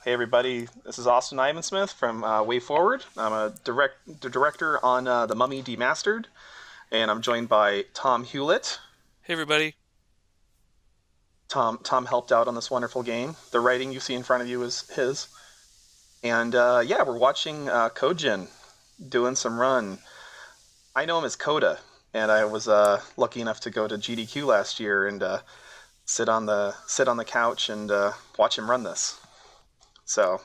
Hey everybody, this is Austin Ivensmith from WayForward. I'm the director on The Mummy Demastered, and I'm joined by Tom Hewlett. Hey everybody. Tom helped out on this wonderful game. The writing you see in front of you is his. And yeah, we're watching Kojin doing some run. I know him as Coda, and I was lucky enough to go to GDQ last year and sit on the couch and watch him run this. So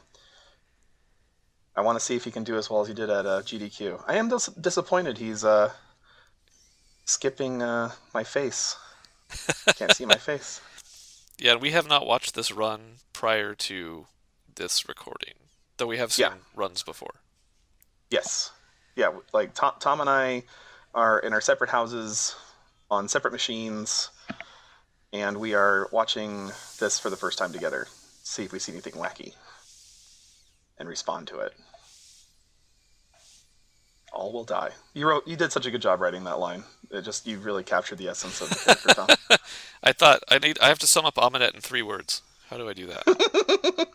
I want to see if he can do as well as he did at GDQ. I am disappointed he's skipping my face. Can't see my face. Yeah, we have not watched this run prior to this recording, though we have Yeah. seen runs before. Yes. Yeah. Like Tom and I are in our separate houses on separate machines, and we are watching this for the first time together. See if we see anything wacky and respond to it. All will die. You did such a good job writing that line. You really captured the essence of the character, Tom. I have to sum up Aminet in 3 words. How do I do that?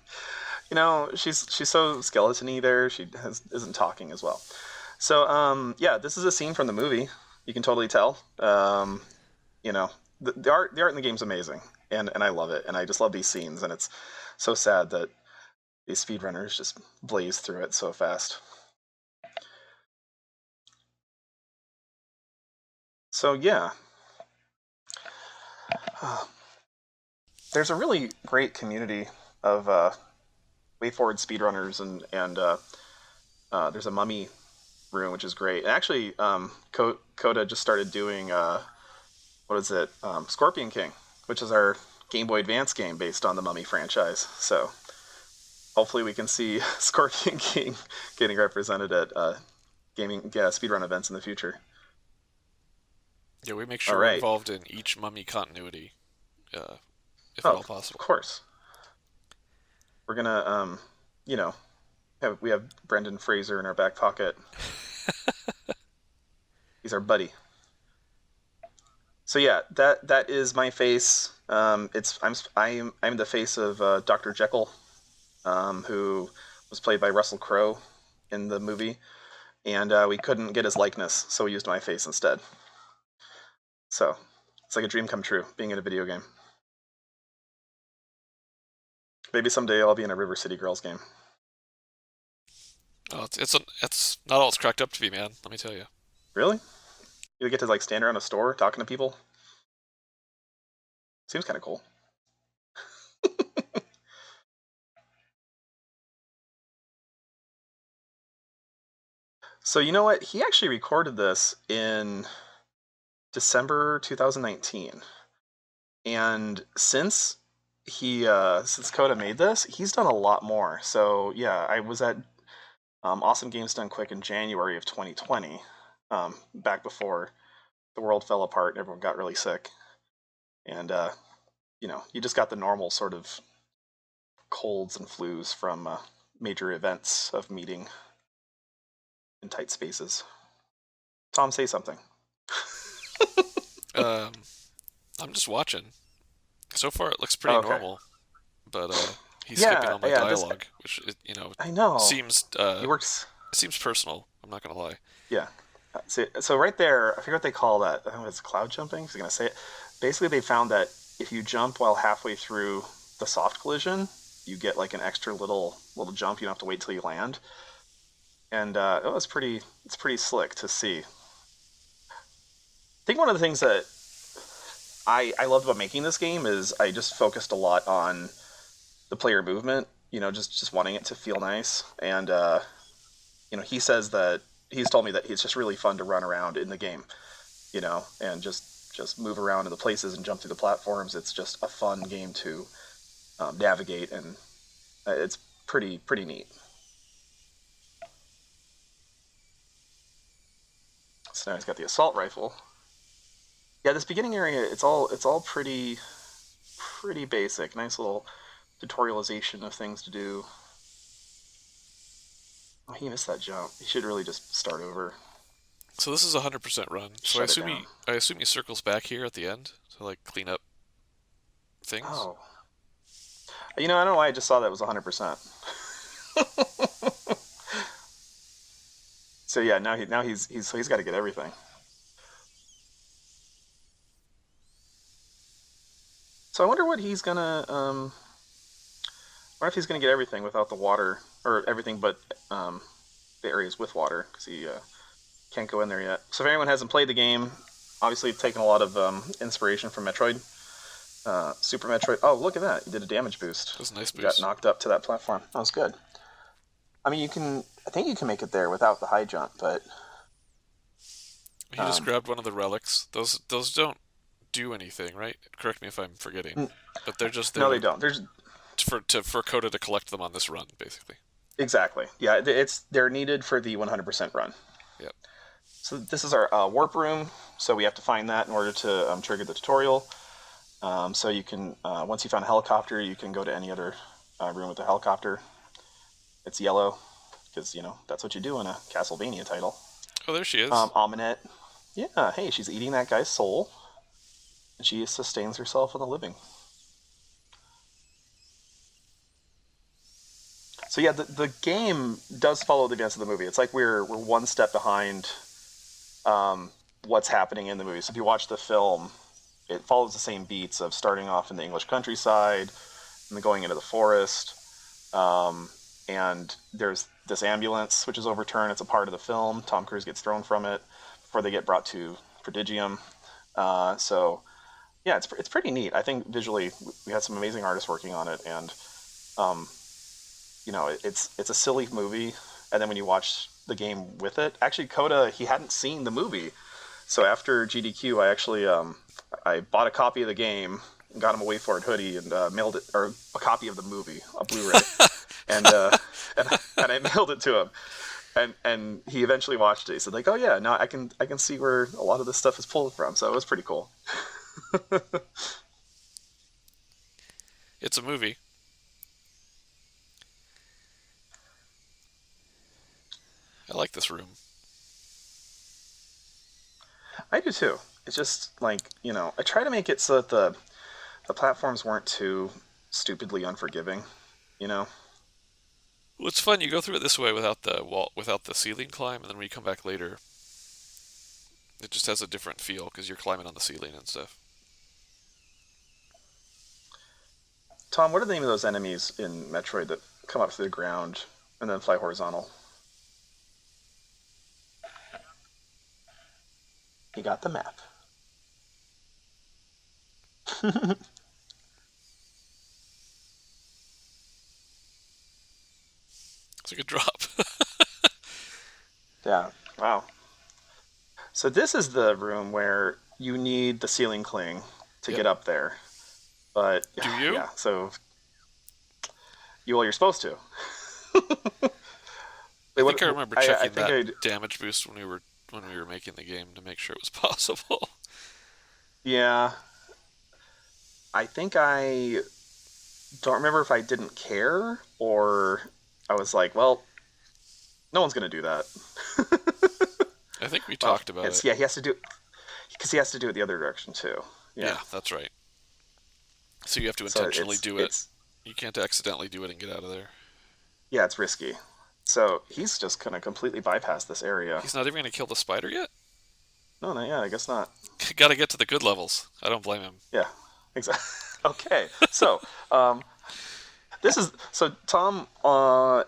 She's so skeletony there. Isn't talking as well. So yeah, this is a scene from the movie. You can totally tell. The art in the game's amazing, and I love it. And I just love these scenes. And it's so sad that these speedrunners just blaze through it so fast. So yeah, there's a really great community of WayForward speedrunners, and there's a mummy room, which is great. And actually, Coda just started doing what is it? Scorpion King, which is our Game Boy Advance game based on the Mummy franchise. So hopefully we can see Scorpion King getting represented at speedrun events in the future. Yeah, we make All sure we're right. involved in each mummy continuity, uh, if Oh, at all of possible. course. We're gonna you know, we have Brendan Fraser in our back pocket. He's our buddy. So yeah, that is my face. I'm the face of Dr. Jekyll, who was played by Russell Crowe in the movie, and we couldn't get his likeness, so we used my face instead. So it's like a dream come true being in a video game. Maybe someday I'll be in a River City Girls game. Oh, it's not all it's cracked up to be, man. Let me tell you. Really? You get to like stand around a store talking to people. Seems kind of cool. So you know what? He actually recorded this in December 2019, and since Coda made this, he's done a lot more. So yeah, I was at Awesome Games Done Quick in January of 2020, back before the world fell apart and everyone got really sick, and you just got the normal sort of colds and flus from major events of meeting in tight spaces. Tom, say something. Um, I'm just watching. So far, it looks pretty Oh, okay. normal, but he's skipping Yeah, all my yeah. dialogue, which I know. seems He works. seems personal. I'm not gonna lie. Yeah. So right there, I forget what they call that. I think it's cloud jumping. If you're gonna say it, basically they found that if you jump while halfway through the soft collision, you get like an extra little jump. You don't have to wait till you land, and it's pretty slick to see. I think one of the things that I loved about making this game is I just focused a lot on the player movement. Just wanting it to feel nice, and he says that he's told me that it's just really fun to run around in the game, and just move around in the places and jump through the platforms. It's just a fun game to navigate, and it's pretty neat. So now he's got the assault rifle. Yeah, this beginning area, it's all pretty basic. Nice little tutorialization of things to do. Oh, he missed that jump. He should really just start over. So this is 100% run. So Shut it down. I assume he circles back here at the end to like clean up things. Oh, I don't know why I just saw that it was 100%. So yeah, he's got to get everything. So I wonder what he's gonna. What if he's gonna get everything without the water, or everything but the areas with water, because he can't go in there yet. So if anyone hasn't played the game, obviously taken a lot of inspiration from Metroid, Super Metroid. Oh, look at that! You did a damage boost. That was a nice You got boost. knocked up to that platform. That was good. I mean, I think you can make it there without the high jump, but He just grabbed one of the relics. Those don't do anything, right? Correct me if I'm forgetting, but they're just there no, they don't. There's for Coda to collect them on this run, basically. exactly, yeah. They're needed for the 100% run. Yep. So this is our warp room. So we have to find that in order to trigger the tutorial. So you can once you found a helicopter, you can go to any other room with a helicopter. It's yellow because that's what you do in a Castlevania title. Oh, there she is. Aminette. Yeah, hey, she's eating that guy's soul, and she sustains herself on the living. So yeah, the game does follow the events of the movie. It's like we're one step behind what's happening in the movie. So if you watch the film, it follows the same beats of starting off in the English countryside and then going into the forest. And there's this ambulance which is overturned. It's a part of the film. Tom Cruise gets thrown from it before they get brought to Prodigium. So yeah, it's pretty neat. I think visually we had some amazing artists working on it, and it's a silly movie. And then when you watch the game with it, actually Coda, he hadn't seen the movie, so after GDQ, I actually I bought a copy of the game, got him a WayForward hoodie, and mailed it, or a copy of the movie, a Blu-ray, and I mailed it to him. And he eventually watched it. He said, like, oh yeah, now I can see where a lot of this stuff is pulled from. So it was pretty cool. It's a movie. I like this room. I do too. It's just like, I try to make it so that the platforms weren't too stupidly unforgiving, you know? Well, it's fun. You go through it this way without the wall, without the ceiling climb, and then when you come back later, it just has a different feel because you're climbing on the ceiling and stuff. Tom, what are the name of those enemies in Metroid that come up through the ground and then fly horizontal? You got the map. It's a good drop. Yeah, wow. So this is the room where you need the ceiling cling to Yep. get up there. But Do you? yeah, so you're supposed to. I think I remember I checking think that damage boost when we were making the game to make sure it was possible. yeah, I think I don't remember if I didn't care or I was like, well, no one's gonna do that. I think we Well, talked about it. yeah, he has to do because he has to do it the other direction too. Yeah, that's right. So you have to So intentionally do it. it's You can't accidentally do it and get out of there. yeah, it's risky. So he's just gonna completely bypass this area. He's not even going to kill the spider yet? No, yeah, I guess not. Got to get to the good levels. I don't blame him. Yeah, exactly. Okay, so Tom.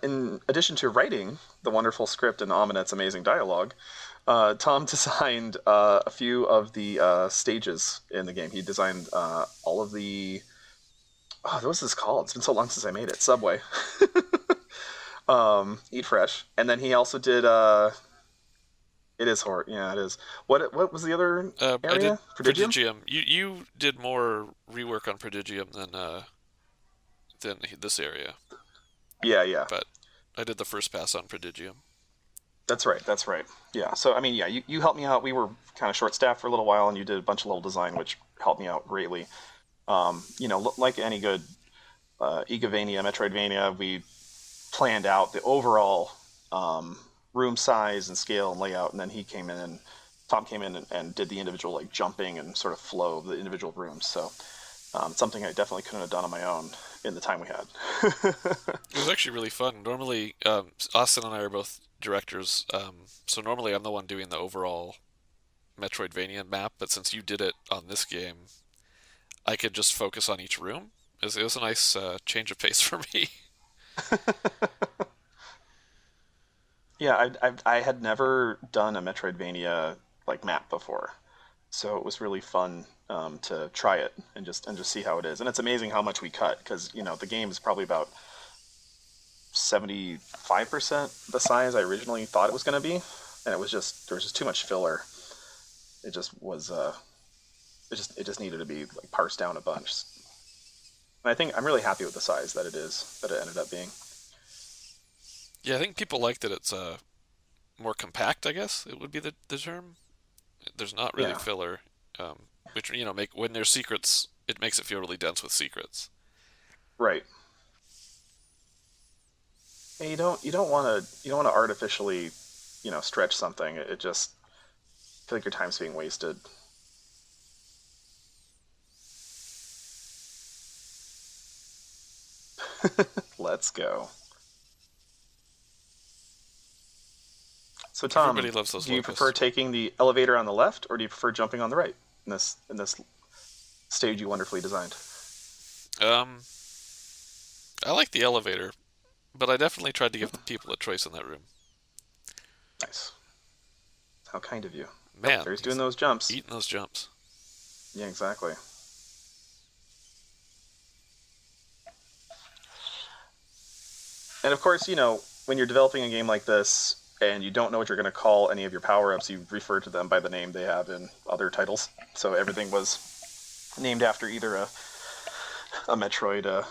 In addition to writing the wonderful script and Aminette's amazing dialogue, Tom designed a few of the stages in the game. He designed all of the. Oh, what was this called? It's been so long since I made it. Subway. Eat Fresh, and then he also did. It is horror. Yeah, it is. What was the other I did area? Prodigium? Prodigium. You did more rework on Prodigium than this area, Yeah. but I did the first pass on Prodigium. That's right. That's right. Yeah. So I mean, yeah, you helped me out. We were kind of short staffed for a little while, and you did a bunch of level design, which helped me out greatly. Like any good Igavania, Metroidvania, we planned out the overall room size and scale and layout, and then Tom came in and did the individual like jumping and sort of flow of the individual rooms. So it's something I definitely couldn't have done on my own. in the time we had. It was actually really fun. Normally, Austin and I are both directors, so normally I'm the one doing the overall Metroidvania map, but since you did it on this game, I could just focus on each room. It was a nice change of pace for me. Yeah, I had never done a Metroidvania like map before, so it was really fun to try it and just see how it is. And it's amazing how much we cut because the game is probably about 75% the size I originally thought it was going to be, and there was just too much filler. It just was it just needed to be like parsed down a bunch. And I think I'm really happy with the size that it ended up being. Yeah, I think people like that it's more compact, I guess it would be the term. There's not really Yeah, filler, which make when there's secrets, it makes it feel really dense with secrets. right. And you don't want to artificially stretch something. It just I feel like your time's being wasted. Let's go. So Tom, Everybody loves those do you prefer locusts. taking the elevator on the left, or do you prefer jumping on the right in this stage you wonderfully designed? Um, I like the elevator, but I definitely tried to give the people a choice in that room. Nice. How kind of you. Yep, Man, there's doing he's those jumps. eating those jumps. Yeah, exactly. And of course, when you're developing a game like this and you don't know what you're going to call any of your power-ups, you refer to them by the name they have in other titles. So everything was named after either a Metroid a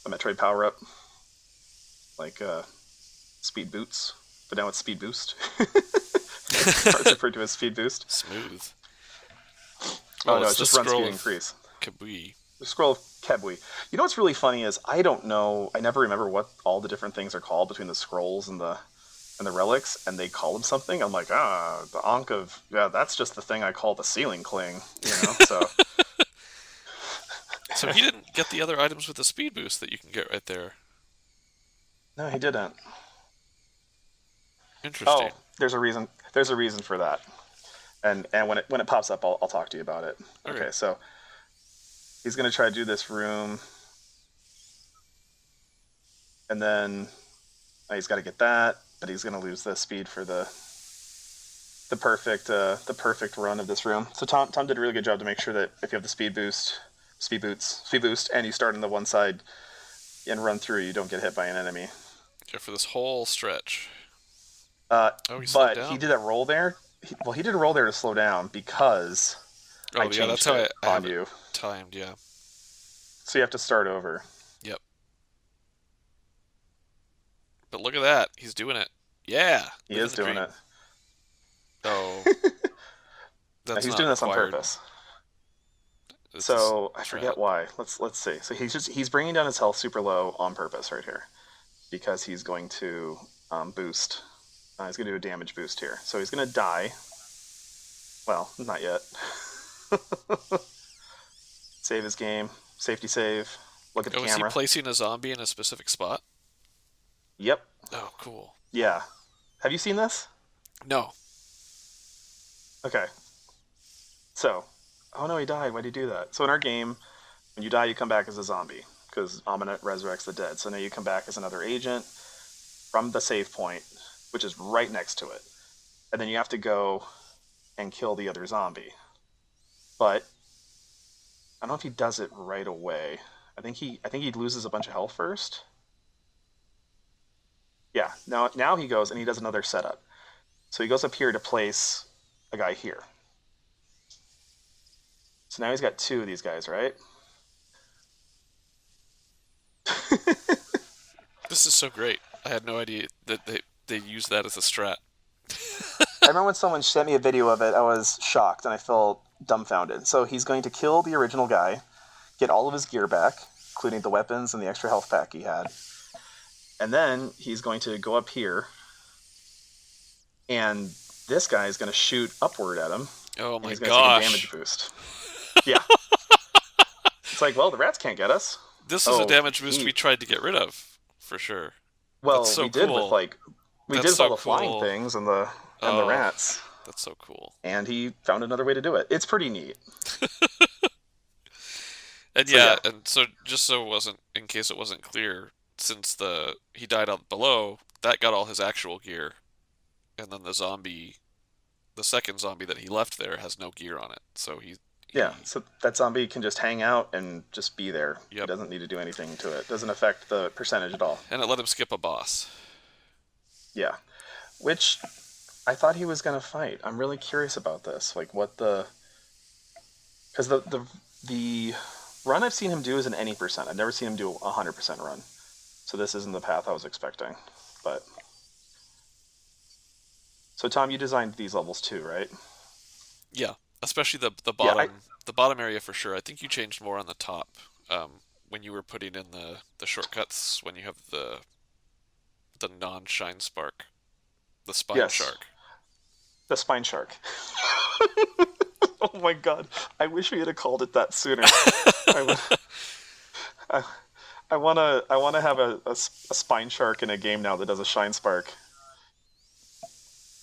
Metroid power-up, like Speed Boots, but now it's Speed Boost. Or it's referred to as Speed Boost. Smooth. Oh Oh, no, it's it's the just run scroll speed of increase. Kabui. The scroll of Kebwi. You know what's really funny is I don't know. I never remember what all the different things are called between the scrolls and the relics, and they call them something. I'm like, the Ankh of yeah, that's just the thing I call the ceiling cling. So So he didn't get the other items with the speed boost that you can get right there. no, he didn't. Interesting. Oh, there's a reason. There's a reason for that. And when it pops up, I'll talk to you about it. Okay. Okay, so he's gonna try to do this room, and then he's got to get that, but he's gonna lose the speed for the perfect run of this room. So Tom did a really good job to make sure that if you have the speed boost, and you start on the one side and run through, you don't get hit by an enemy. Yeah, for this whole stretch. Uh, Oh, he slowed but he down. did that roll there. He did a roll there to slow down because I Oh, yeah, that's changed how it I on have it you. timed. Yeah. So you have to start over. Yep. But look at that. He's doing it. Yeah. He Living is the doing dream. it. Oh, Now, that's he's not doing this on required. purpose. It's a So I trap. forget why. Let's see. So he's bringing down his health super low on purpose right here because he's going to boost. He's going to do a damage boost here. So he's going to die. Well, not yet. Save his game. Safety save. Look at the Oh, is he camera. placing a zombie in a specific spot? Yep. Oh, cool. Yeah. Have you seen this? No. Okay. So, oh no, he died. Why'd he do that? So in our game, when you die, you come back as a zombie because Aminet resurrects the dead. So now you come back as another agent from the save point, which is right next to it, and then you have to go and kill the other zombie. But I don't know if he does it right away. I think he loses a bunch of health first. Yeah. Now he goes and he does another setup. So he goes up here to place a guy here. So now he's got two of these guys, right? This is so great. I had no idea that they use that as a strat. I remember when someone sent me a video of it, I was shocked and I felt dumbfounded. So he's going to kill the original guy, get all of his gear back, including the weapons and the extra health pack he had. And then he's going to go up here, and this guy is going to shoot upward at him, Oh and my he's going to take a damage gosh. boost. Yeah. It's like, well, the rats can't get us. this is a Oh, damage boost we neat. tried to get rid of for sure. That's Well, so we did with cool. like we did That's with all so the flying cool. things and the Oh, rats, that's so cool. and he found another way to do it. It's pretty neat. And So yeah, yeah, and so just so it wasn't in case it wasn't clear, since the he died out below, that got all his actual gear, and then the second zombie that he left there has no gear on it. So yeah. he So that zombie can just hang out and just be there. He yep, doesn't need to do anything to it. Doesn't affect the percentage at all. and it let him skip a boss. Yeah, which I thought he was gonna fight. I'm really curious about this. Like what the because the run I've seen him do is an any percent. I've never seen him do a 100% run. So this isn't the path I was expecting. But so Tom, you designed these levels too, right? Yeah, especially Yeah, the bottom area for sure. I think you changed more on the top when you were putting in the shortcuts when you have the non shine spark, the spine yes, shark. the spine shark. Oh my god, I wish we had called it that sooner. I would. I, I wanna have a spine shark in a game now that does a shine spark.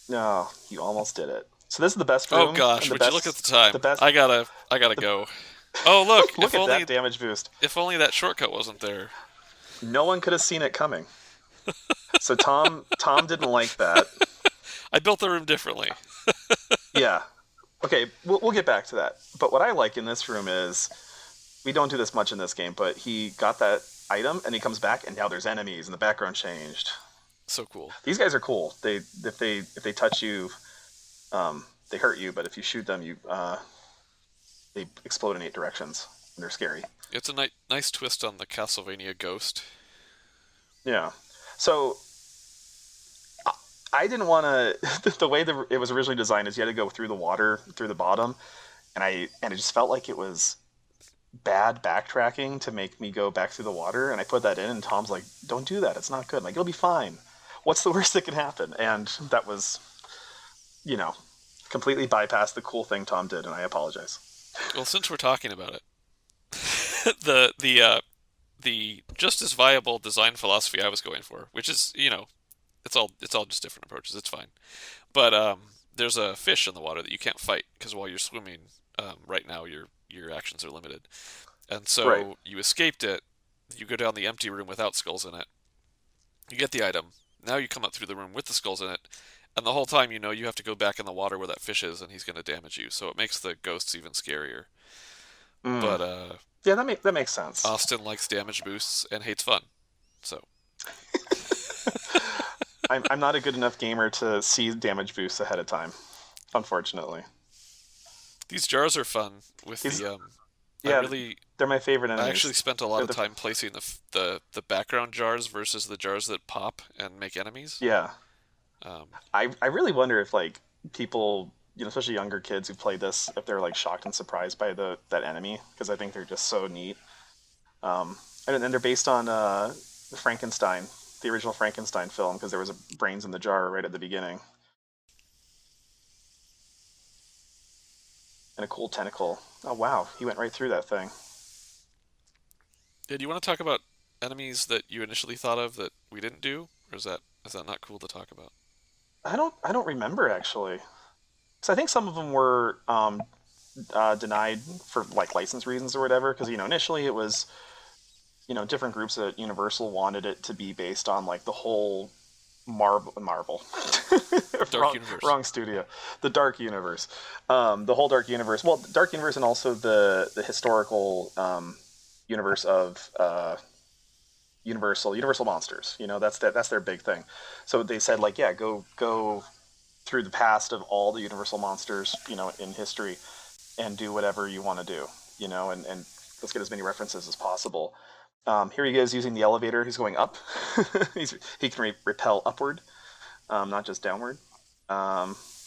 No, you almost did it. So this is the best Oh room gosh, and would you look at the the time? best. I gotta The, go. Oh look, look at that damage boost. if only that shortcut wasn't there. No one could have seen it coming. So Tom didn't like that. I built the room differently. Yeah. Okay, we'll get back to that. But what I like in this room is we don't do this much in this game, but he got that item and he comes back and now there's enemies and the background changed. So cool. These guys are cool. If they touch you, they hurt you, but if you shoot them, you they explode in 8 directions and they're scary. It's a nice twist on the Castlevania Ghost. Yeah. So I didn't want to. The way it was originally designed is you had to go through the water through the bottom, and it just felt like it was bad backtracking to make me go back through the water. And I put that in, and Tom's like, "Don't do that. It's not good." I'm like, it'll be fine. What's the worst that can happen? And that was, you know, completely bypassed the cool thing Tom did, and I apologize. Well, since we're talking about it, the just as viable design philosophy I was going for, which is it's all just different approaches. It's fine, but there's a fish in the water that you can't fight because while you're swimming, right now your actions are limited, and Right. so you escaped it. You go down the empty room without skulls in it. You get the item. Now you come up through the room with the skulls in it, and the whole time you know you have to go back in the water where that fish is, and he's going to damage you. So it makes the ghosts even scarier. Mm. But Yeah, that makes sense. Austin likes damage boosts and hates fun. So I'm not a good enough gamer to see damage boosts ahead of time, unfortunately. these jars are fun with These, I yeah, really they're my favorite I actually enemies. spent a lot They're of the time placing the background jars versus the jars that pop and make enemies. yeah. Um, I really wonder if like people, especially younger kids who play this, if they're like shocked and surprised by that enemy because I think they're just so neat. Um, and they're based on the Frankenstein, the original Frankenstein film, because there was a brains in the jar right at the beginning and a cool tentacle. Oh wow, he went right through that thing. yeah, do you want to talk about enemies that you initially thought of that we didn't do, or is that not cool to talk about? I don't remember actually, because I think some of them were denied for like license reasons or whatever. Because initially it was different groups at Universal wanted it to be based on like the whole Marvel, Dark Universe. wrong studio, the Dark Universe, the whole Dark Universe. Well, Dark Universe and also the historical universe of Universal monsters. That's their big thing. So they said like, yeah, go through the past of all the Universal monsters, in history, and do whatever you want to do, and let's get as many references as possible. Here he is using the elevator. He's going up. He can repel upward, not just downward.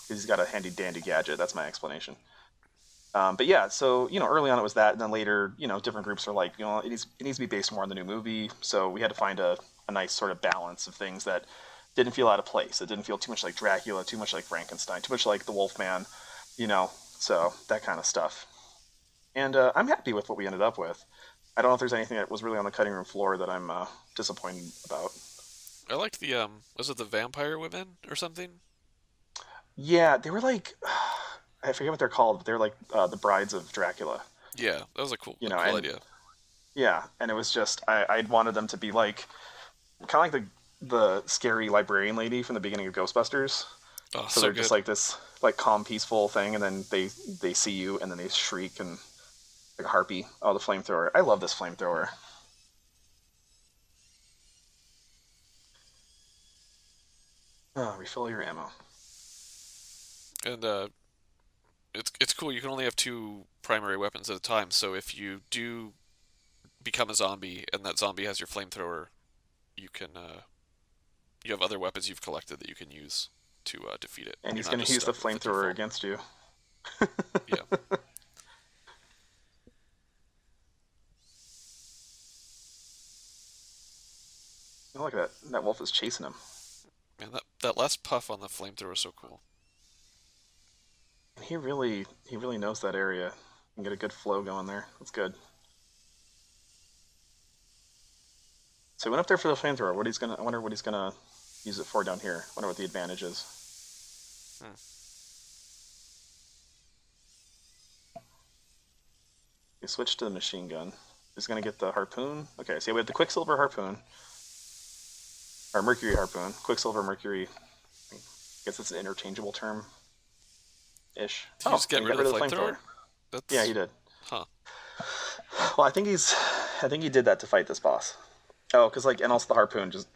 He's got a handy dandy gadget. That's my explanation. But yeah, so early on it was that, and then later, different groups are like, it needs to be based more on the new movie. So we had to find a nice sort of balance of things that didn't feel out of place. It didn't feel too much like Dracula, too much like Frankenstein, too much like the Wolfman, so that kind of stuff. And I'm happy with what we ended up with. I don't know if there's anything that was really on the cutting room floor that I'm disappointed about. I liked the was it the vampire women or something? Yeah, they were like, I forget what they're called, but they're like the brides of Dracula, Yeah, that was a cool and idea. yeah, and it was just I'd wanted them to be like kind of like the scary librarian lady from the beginning of Ghostbusters. Oh, So so they're just good. like this like calm, peaceful thing, and then they see you, and then they shriek and like a harpy. Oh, the flamethrower! I love this flamethrower. Oh, refill your ammo. And it's cool. You can only have two primary weapons at a time. So if you do become a zombie and that zombie has your flamethrower, you can you have other weapons you've collected that you can use to defeat it. And You're he's not gonna just use the stuck with the flamethrower default. against you. Yeah, Oh, look at that! That wolf is chasing him. man, that last puff on the flamethrower is so cool. And he really knows that area. And get a good flow going there. That's good. So he went up there for the flamethrower. I wonder what he's gonna use it for down here. I wonder what the advantage is. Hmm. He switched to the machine gun. He's gonna get the harpoon. Okay, so yeah, we have the Quicksilver harpoon or Mercury harpoon. Quicksilver, Mercury. I guess it's an interchangeable term ish. Did you Oh, just get and he rid got of rid the of the flamethrower. flamethrower? Yeah, he That's did. huh. Well, I think he did that to fight this boss. Oh, because like, and also the harpoon just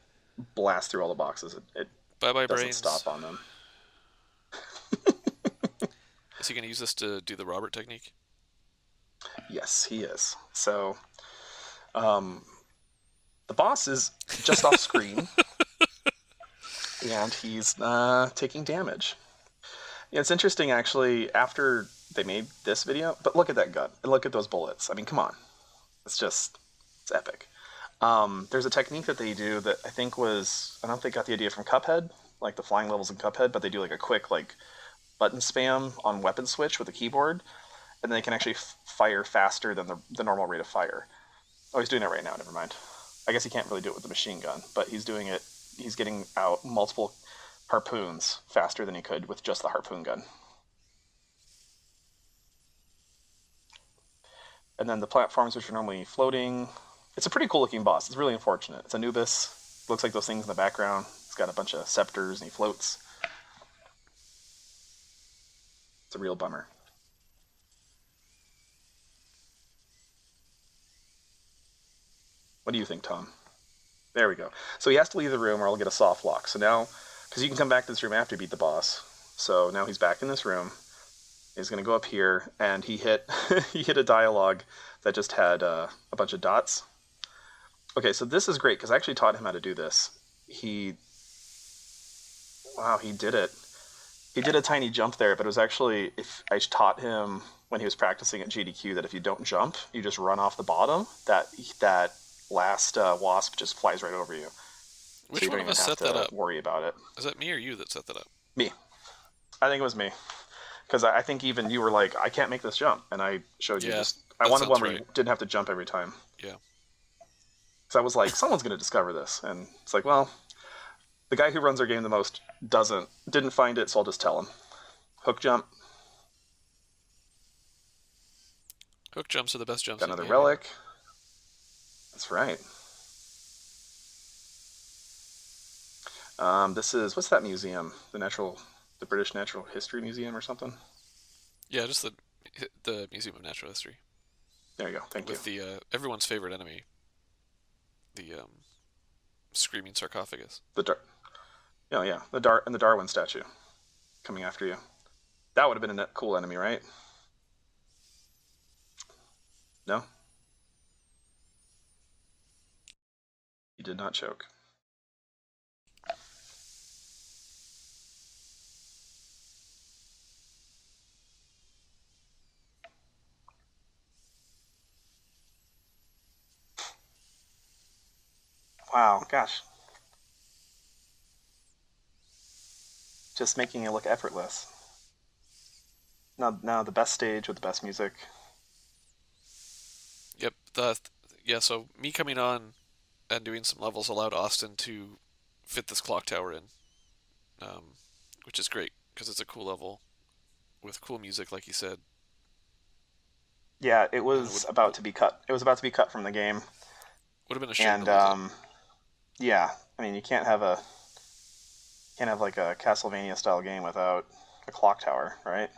blasts through all the boxes. It Bye bye doesn't brains. stop on them. Is he gonna use this to do the Robert technique? Yes, he is. So, um, the boss is just off screen, and he's taking damage. Yeah, it's interesting actually. After they made this video, but look at that gun and look at those bullets. I mean, come on, it's epic. There's a technique that they do that I think was I don't know if they got the idea from Cuphead, like the flying levels in Cuphead, but they do like a quick like button spam on weapon switch with the keyboard, and they can actually fire faster than the normal rate of fire. Oh, he's doing it right now. Never mind. I guess he can't really do it with the machine gun, but he's doing it. He's getting out multiple harpoons faster than he could with just the harpoon gun. And then the platforms, which are normally floating. It's a pretty cool looking boss. It's really unfortunate. It's Anubis. Looks like those things in the background. He's got a bunch of scepters and he floats. It's a real bummer. What do you think, Tom? There we go. So he has to leave the room or I'll get a soft lock. So now, because you can come back to this room after you beat the boss. So now he's back in this room. He's going to go up here and he hit he hit a dialogue that just had a bunch of dots. Okay, so this is great because I actually taught him how to do this. He Wow, he did it. He did a tiny jump there, but it was actually if I taught him when he was practicing at GDQ that if you don't jump, you just run off the bottom. That last wasp just flies right over you, so Which you one don't of even us have set that to up? worry about it. Is that me or you that set that up? Me, I think it was me because I think even you were like, I can't make this jump, and I showed you Yeah, just. I that wanted sounds one where right. you didn't have to jump every time. Yeah. So I was like, someone's going to discover this, and it's like, well, the guy who runs our game the most didn't find it, so I'll just tell him. Hook jump, Hook jumps are the best jumps got in another gaming. relic. That's right. This is what's that museum? The British Natural History Museum or something. Yeah, just the Museum of Natural History There you go. Thank you. with the everyone's favorite enemy, the screaming sarcophagus. The yeah, the Darwin statue coming after you. That would have been a cool enemy, right? No, he did not choke. Wow, gosh, just making it look effortless. Now the best stage with the best music. Yep. The yeah, so me coming on and doing some levels allowed Austin to fit this clock tower in, um, which is great because it's a cool level with cool music, like you said, Yeah, it and it was about to be cut. It was about to be cut from the game, would have been a shame to and lose it. yeah, I mean, you can't have like a Castlevania style game without a clock tower, right?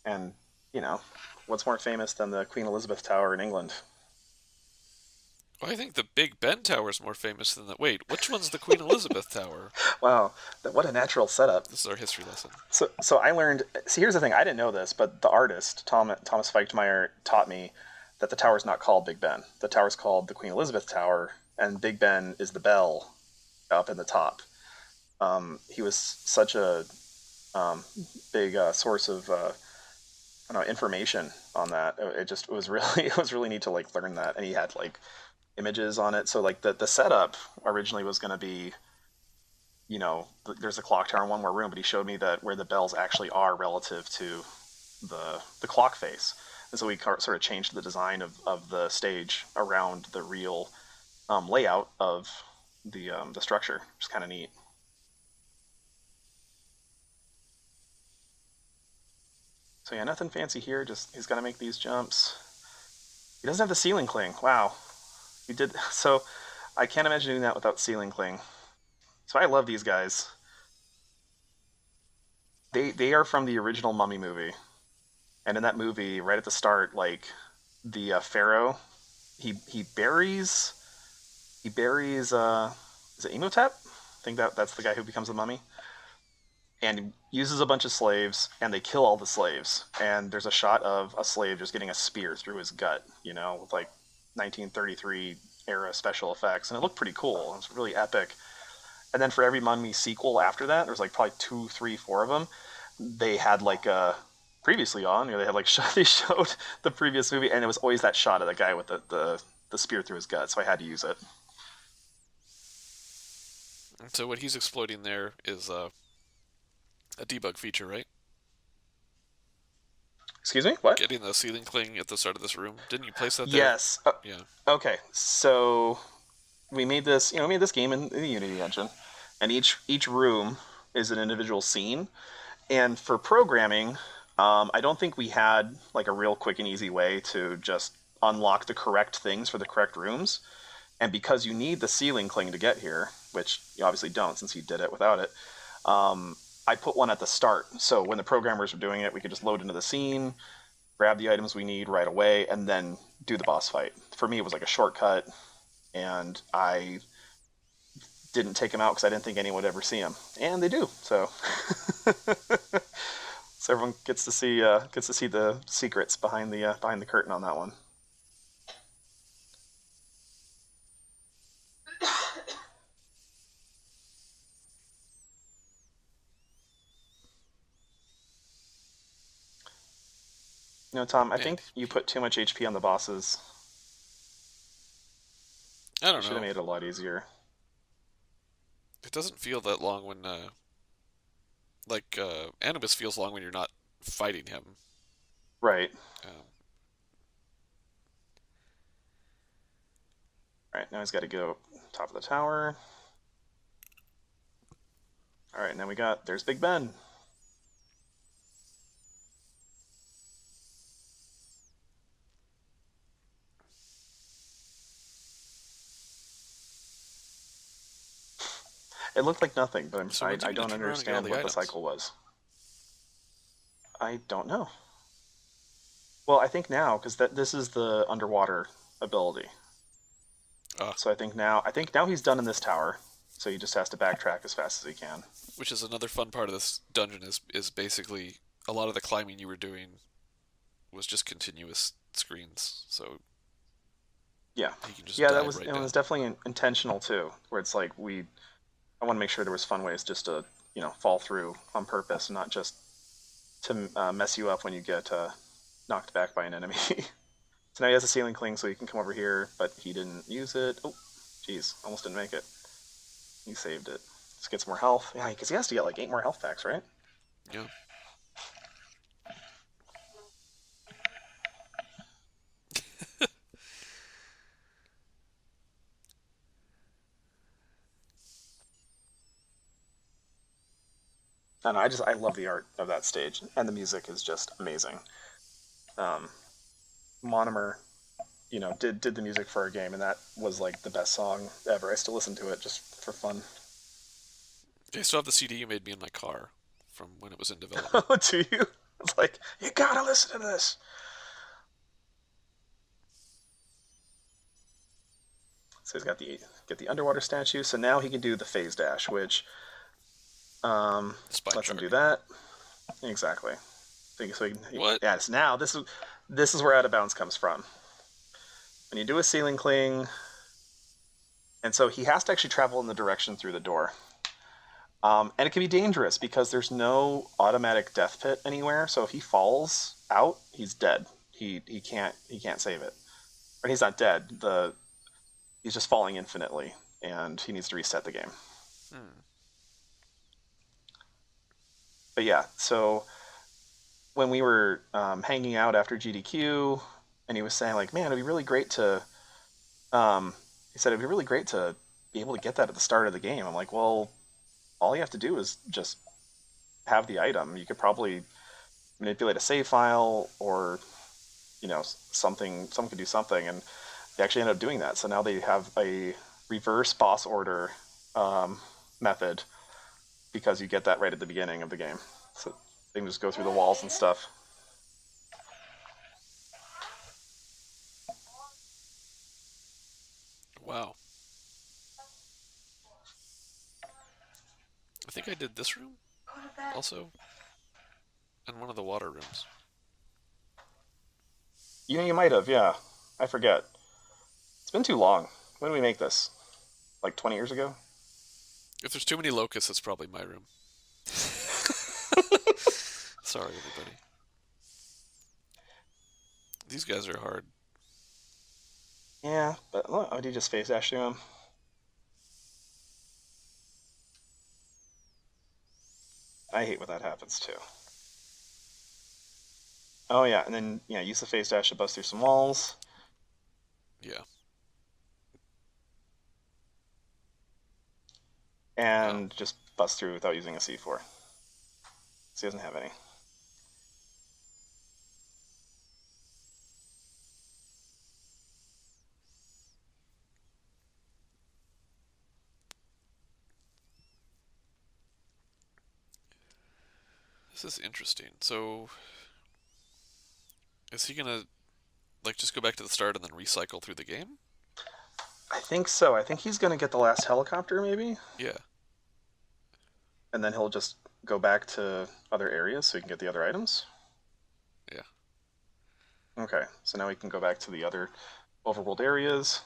And you know, what's more famous than the Queen Elizabeth Tower in England? Well, I think the Big Ben Tower is more famous than the. Wait, which one's the Queen Elizabeth Tower? Wow, what a natural setup. This is our history lesson. So I learned. See, here's the thing. I didn't know this, but the artist Thomas Feichtmeyer taught me that the tower's not called Big Ben. The tower's called the Queen Elizabeth Tower, and Big Ben is the bell up in the top. He was such a big source of I don't know, information on that. It was really it was really neat to like learn that, and he had like images on it. So like the setup originally was going to be, there's a clock tower in one more room, but he showed me that where the bells actually are relative to the clock face, and so we sort of changed the design of the stage around the real layout of the structure, which is kind of neat. So yeah, nothing fancy here. Just he's got to make these jumps. He doesn't have the ceiling cling. Wow, he did so. I can't imagine doing that without ceiling cling. So I love these guys. They are from the original Mummy movie, and in that movie, right at the start, like the pharaoh, he buries is it Imhotep? I think that's the guy who becomes the mummy, and uses a bunch of slaves, and they kill all the slaves. And there's a shot of a slave just getting a spear through his gut, with like 1933 era special effects, and it looked pretty cool. It was really epic. And then for every Mummy sequel after that, there's like probably two, three, four of them. They had like previously on, they had like they showed the previous movie, and it was always that shot of the guy with the spear through his gut. So I had to use it. And so what he's exploiting there is a debug feature, right? Excuse me, what? Getting the ceiling cling at the start of this room. Didn't you place that there? Yes. Yeah. Okay. So we made this, we made this game in the Unity engine, and each room is an individual scene. And for programming, I don't think we had like a real quick and easy way to just unlock the correct things for the correct rooms. And because you need the ceiling cling to get here, which you obviously don't since you did it without it, I put one at the start. So when the programmers were doing it, we could just load into the scene, grab the items we need right away, and then do the boss fight. For me, it was like a shortcut, and I didn't take them out because I didn't think anyone would ever see them, and they do. So, so everyone gets to see the secrets behind the curtain on that one. Tom, I And think you put too much HP on the bosses. I You don't should have know. made it a lot easier. It doesn't feel that long when, Anubis feels long when you're not fighting him. Right. Um, All right, now he's got to go top of the tower. All right, now there's Big Ben. It looked like nothing, but so when's he I gonna don't turn around and get all understand the what the items? cycle was. I don't know. Well, I think now because this is the underwater ability. Ah, So I think now he's done in this tower. So he just has to backtrack as fast as he can. which is another fun part of this dungeon is basically a lot of the climbing you were doing was just continuous screens, so Yeah, he can just yeah, that dive was right it was down. definitely intentional too. Where it's like I want to make sure there was fun ways just to fall through on purpose, not just to mess you up when you get knocked back by an enemy. So now he has a ceiling cling, so he can come over here, but he didn't use it. Oh, jeez, almost didn't make it. He saved it. Just gets more health. Yeah, because he has to get like 8 more health packs, right? Yeah. And I love the art of that stage, and the music is just amazing. Um, Monomer, did the music for our game, and that was like the best song ever. I still listen to it just for fun. I still have the CD you made me in my car from when it was in development. Oh, do you? It's like you gotta listen to this. So he's got the get the underwater statue. So now he can do the phase dash, which Spine lets him do chart. that exactly. So What? yes. Now this is where out of bounds comes from. When you do a ceiling cling, and so he has to actually travel in the direction through the door. And it can be dangerous because there's no automatic death pit anywhere. So if he falls out, he's dead. He can't save it. Or he's not dead. He's just falling infinitely, and he needs to reset the game. Hmm. But yeah, so when we were hanging out after GDQ, and he was saying like, "Man, it'd be really great to," um, he said it'd be really great to be able to get that at the start of the game. I'm like, well, all you have to do is just have the item. You could probably manipulate a save file, or something. Someone could do something, and they actually ended up doing that. So now they have a reverse boss order method because you get that right at the beginning of the game. So they can just go through the walls and stuff. Wow. I think I did this room also, and one of the water rooms. You might have, yeah. I forget. It's been too long. When did we make this? Like 20 years ago? If there's too many locusts, it's probably my room. Sorry, everybody. These guys are hard. Yeah, but look, oh, did you just face dash to him? I hate when that happens too. Oh yeah, and then yeah, use the face dash to bust through some walls, Yeah. Oh. and just bust through without using a C4. So he doesn't have any. This is interesting. So, is he gonna like just go back to the start and then recycle through the game? I think so. I think he's gonna get the last helicopter maybe, Yeah. and then he'll just go back to other areas so he can get the other items. Yeah. Okay, so now we can go back to the other overworld areas.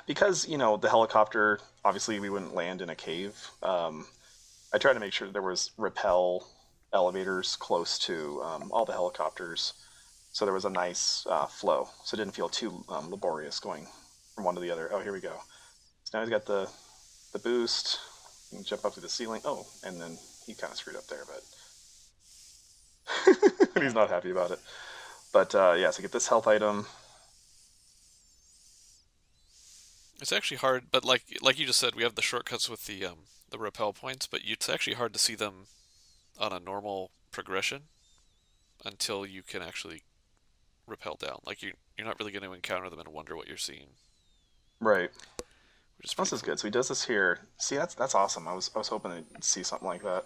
Because, the helicopter, obviously we wouldn't land in a cave. I tried to make sure there was rappel elevators close to all the helicopters, so there was a nice flow, so it didn't feel too laborious going from one to the other. Oh, here we go. So now he's got the boost. You can jump up to the ceiling. Oh, and then he kind of screwed up there, but he's not happy about it. But yeah, so get this health item. It's actually hard, but like you just said, we have the shortcuts with the rappel points, but it's actually hard to see them on a normal progression until you can actually rappel down. Like you're not really going to encounter them and wonder what you're seeing, Right. which is pretty This is cool. good. So he does this here. See, that's awesome. I was hoping to see something like that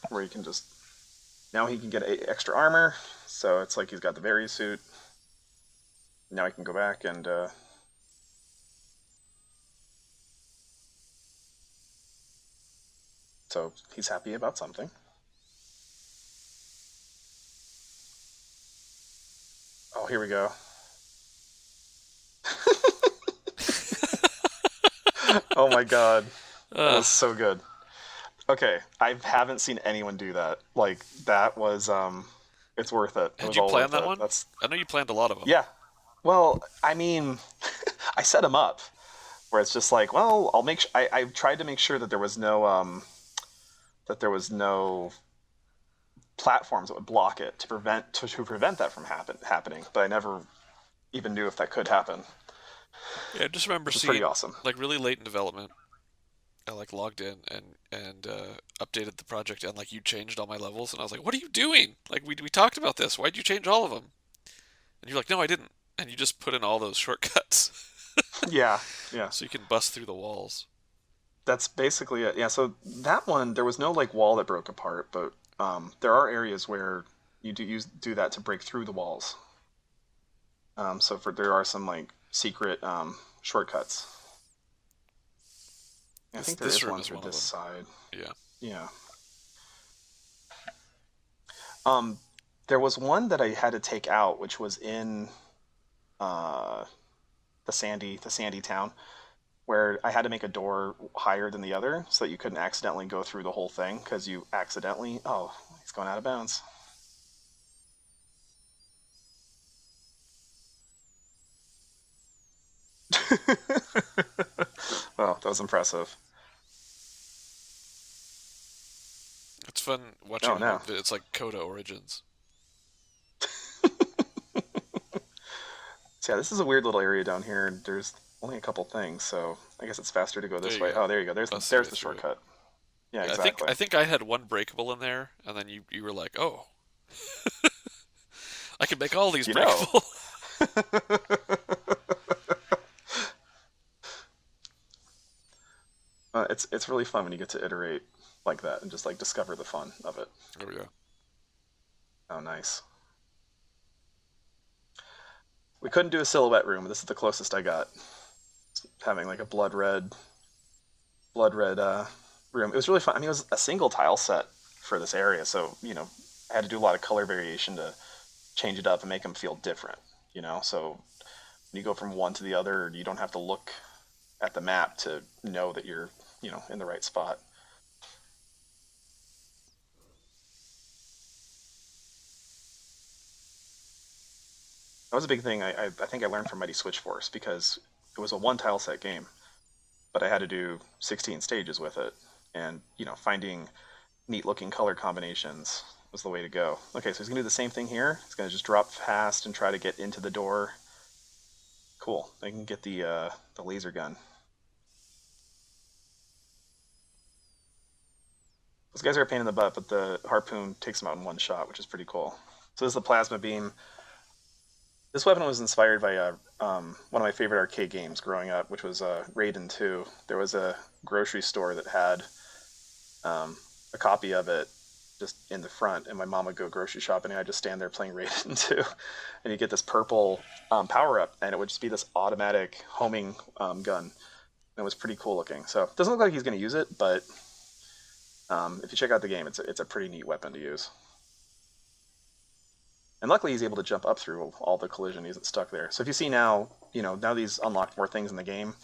where he can just now he can get extra armor. So it's like he's got the berry suit. Now he can go back and so he's happy about something. Oh, here we go. Oh my god, that Uh, was so good. Okay, I haven't seen anyone do that. Like that was it's worth it. It had was you all planned worth that it. one? That's I know you planned a lot of them. yeah. Well, I mean, I set him up where it's just like, well, I'll make. I tried to make sure that there was no platforms that would block it to prevent that from happening. But I never even knew if that could happen, Yeah, I just remember which is pretty seeing awesome. like really late in development. I like logged in and updated the project, and like you changed all my levels, and I was like, "What are you doing? Like we talked about this. Why'd you change all of them?" And you're like, "No, I didn't." And you just put in all those shortcuts Yeah, yeah. so you can bust through the walls. That's basically it. Yeah, so that one there was no like wall that broke apart, but there are areas where you do that to break through the walls. So for there are some like secret shortcuts. I This think there this is room one is through one of this them. side. Yeah. Yeah. Um, there was one that I had to take out, which was in uh, the sandy town, where I had to make a door higher than the other so that you couldn't accidentally go through the whole thing because you accidentally. Oh, he's going out of bounds. Well, that was impressive. It's fun Oh watching an no. old. It's like Coda Origins. So yeah, this is a weird little area down here, and there's only a couple things, so I guess it's faster to go There this you way. go. Oh, there you go. There's the Bust your there's way the through it. shortcut. Yeah, Yeah, exactly. I think I had one breakable in there, and then you were like, "Oh, I can make all these You know. breakable." It's really fun when you get to iterate like that and just like discover the fun of it. Oh yeah. Oh, nice. We couldn't do a silhouette room. This is the closest I got. Having like a blood red room. It was really fun. I mean, it was a single tile set for this area, so I had to do a lot of color variation to change it up and make them feel different. So when you go from one to the other, you don't have to look at the map to know that you're in the right spot. That was a big thing. I think I learned from Mighty Switch Force because it was a one tile set game, but I had to do 16 stages with it, and finding neat looking color combinations was the way to go. Okay, so he's gonna do the same thing here. He's gonna just drop fast and try to get into the door. Cool. I can get the laser gun. Those guys are a pain in the butt, but the harpoon takes them out in one shot, which is pretty cool. So this is the plasma beam. This weapon was inspired by one of my favorite arcade games growing up, which was Raiden 2. There was a grocery store that had a copy of it just in the front, and my mom would go grocery shopping, and I'd just stand there playing Raiden 2. And you get this purple power up, and it would just be this automatic homing gun. And it was pretty cool looking. So it doesn't look like he's going to use it, but if you check out the game, it's a pretty neat weapon to use. And luckily, he's able to jump up through all the collision. He isn't stuck there. So if you see now, now these unlock more things in the game.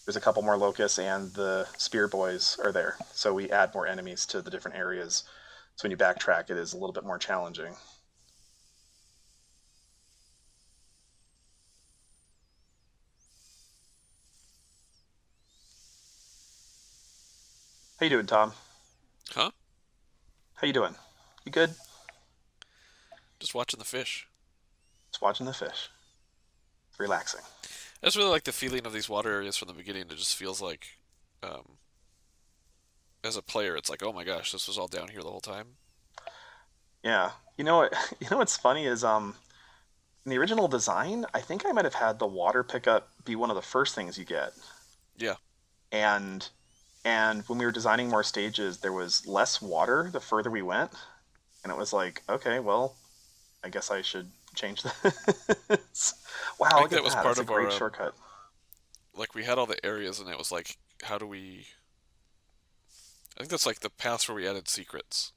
There's a couple more locusts, and the spear boys are there. So we add more enemies to the different areas. So when you backtrack, it is a little bit more challenging. How you doing, Tom? Huh? How you doing? You good? Just watching the fish. Just watching the fish. It's relaxing. I just really like the feeling of these water areas from the beginning. It just feels like, um, as a player, it's like, oh my gosh, this was all down here the whole time. Yeah. You know what? You know what's funny is in the original design, I think I might have had the water pickup be one of the first things you get. Yeah. And when we were designing more stages, there was less water the further we went, and it was like, okay, well, I guess I should change this. I Wow, think look at that was that. part That's a of our, great shortcut. like, we had all the areas, and it was like, how do we. I think that's like the paths where we added secrets.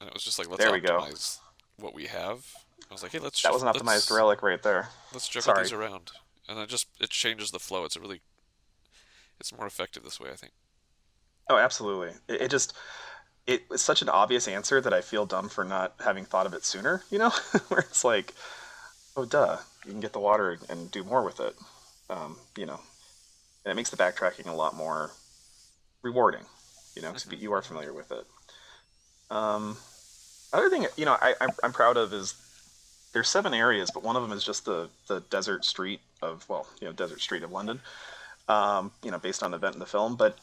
And it was just like, let's There we go. optimize what we have. I was like, hey, let's That was just, an optimized relic right there. let's juggle Sorry. these around. And it changes the flow. It's more effective this way, I think. Oh, absolutely. It's such an obvious answer that I feel dumb for not having thought of it sooner, Where it's like, oh, duh, you can get the water and do more with it, um, you know, and it makes the backtracking a lot more rewarding, because Hmm. you are familiar with it. Um, Other thing, I'm proud of is there's 7 areas, but one of them is just the desert street of London. based on the event in the film. But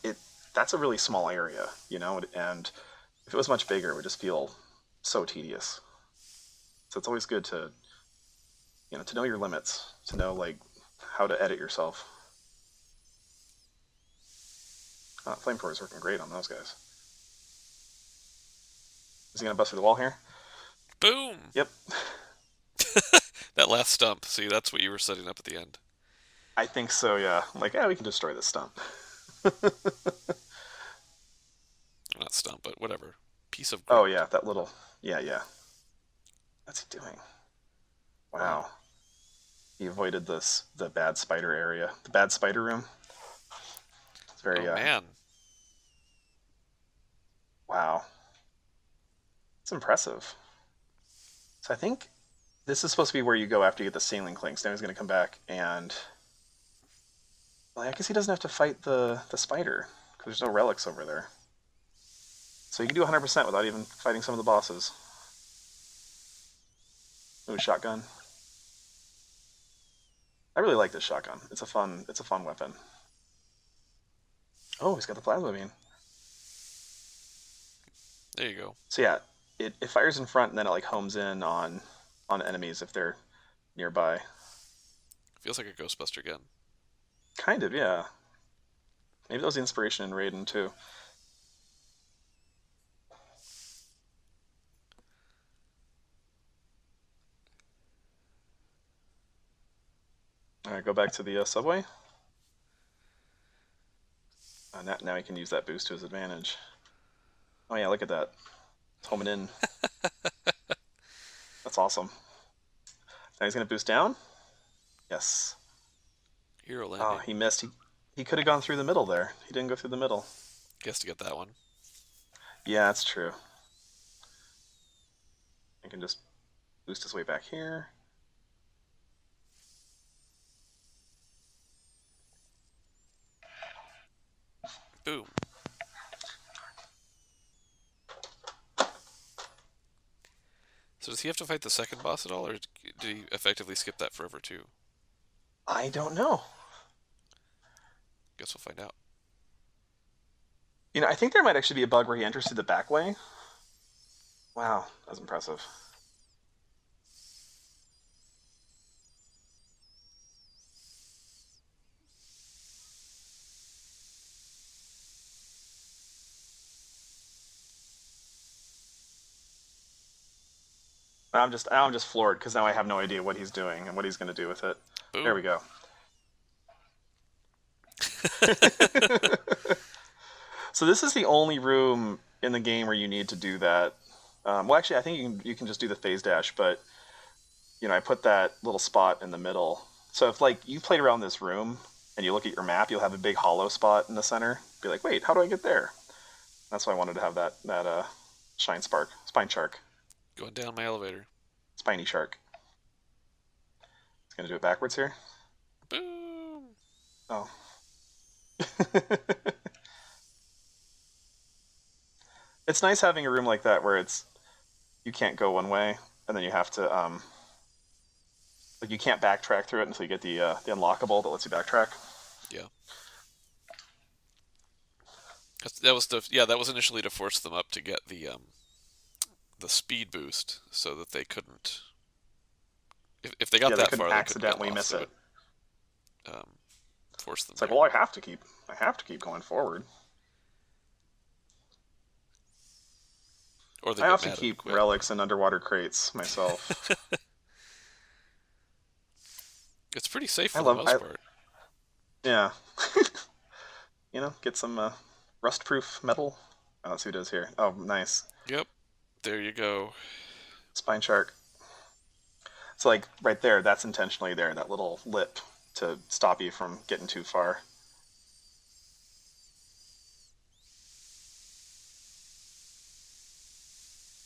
that's a really small area, and if it was much bigger, it would just feel so tedious. So it's always good to know your limits, to know like how to edit yourself. Flamethrower is working great on those guys. Is he gonna bust through the wall here? Boom! Yep. That last stump. See, that's what you were setting up at the end. I think so. Yeah. Like, we can destroy this stump. Not stump, but whatever. Piece of Oh ground. yeah, that little. Yeah, yeah. What's he doing? Wow. Wow. He avoided the bad spider area, the bad spider room. It's Oh very man. wow. It's impressive. So I think this is supposed to be where you go after you get the sailing clinks. Now he's going to come back and, well, I guess he doesn't have to fight the spider because there's no relics over there. So you can do 100% without even fighting some of the bosses. Ooh, shotgun. I really like this shotgun. It's a fun weapon. Oh, he's got the plasma beam. There you go. So yeah, it fires in front and then it like homes in on enemies if they're nearby. Feels like a Ghostbuster gun. Kind of, yeah. Maybe that was the inspiration in Raiden too. All right, go back to the subway. Now he can use that boost to his advantage. Oh yeah, look at that. It's homing in. That's awesome. Now he's gonna boost down. Yes. Hero Oh, landing. he missed. He could have gone through the middle there. He didn't go through the middle. Guess to get that one. Yeah, that's true. He can just boost his way back here. Boom. So does he have to fight the second boss at all, or did he effectively skip that forever too? I don't know. Guess we'll find out. I think there might actually be a bug where he enters through the back way. Wow, that's impressive. I'm just floored because now I have no idea what he's doing and what he's going to do with it. There Boom. we go. So this is the only room in the game where you need to do that. Well, actually, I think you can just do the phase dash, but I put that little spot in the middle. So if like you played around this room and you look at your map, you'll have a big hollow spot in the center. Be like, wait, how do I get there? That's why I wanted to have that spine shark, Going down my elevator. spiny shark. It's gonna do it backwards here. Boom. Oh. It's nice having a room like that where you can't go one way and then you have to like you can't backtrack through it until you get the unlockable that lets you backtrack. Yeah. That was initially to force them up to get the speed boost so that they couldn't. If they got Yeah, they that couldn't far, they couldn't get accidentally lost. miss It it. would um, force them It's like, there. well, I have to keep going forward. Or they I get often mad and keep quit. relics in underwater crates myself. It's pretty safe I for the love, most part. yeah, get some rust-proof metal. Oh, let's see what it is here. Oh, nice. Yep. There you go. Spine shark. So like right there, that's intentionally there, that little lip to stop you from getting too far.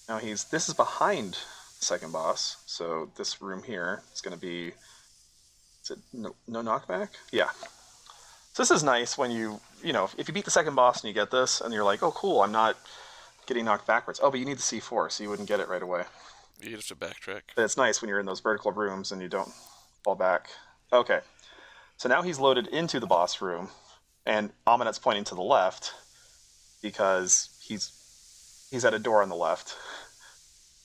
Now this is behind the second boss, so this room here is going to be, is it no knockback? Yeah. So this is nice when if you beat the second boss and you get this and you're like, oh cool, I'm not getting knocked backwards. Oh, but you need the C4, so you wouldn't get it right away. You have to backtrack. But it's nice when you're in those vertical rooms and you don't fall back. Okay. So now he's loaded into the boss room, and Aminet's pointing to the left because he's at a door on the left.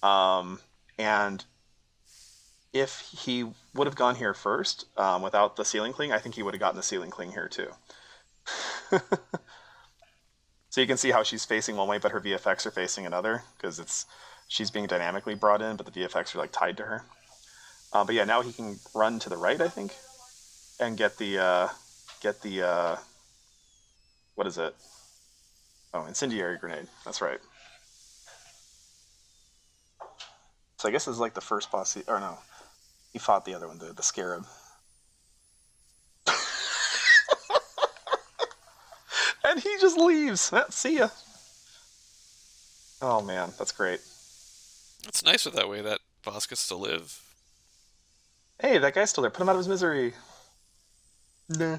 And if he would have gone here first without the ceiling cling, I think he would have gotten the ceiling cling here too. So you can see how she's facing one way, but her VFX are facing another because she's being dynamically brought in, but the VFX are like tied to her. But yeah, now he can run to the right, I think, and get the what is it? Oh, incendiary grenade. That's right. So I guess this is like the first boss. Or no, he fought the other one, the scarab. And he just leaves. See ya. Oh man, that's great. It's nicer that way. That boss gets to live. Hey, that guy's still there. Put him out of his misery. Nah.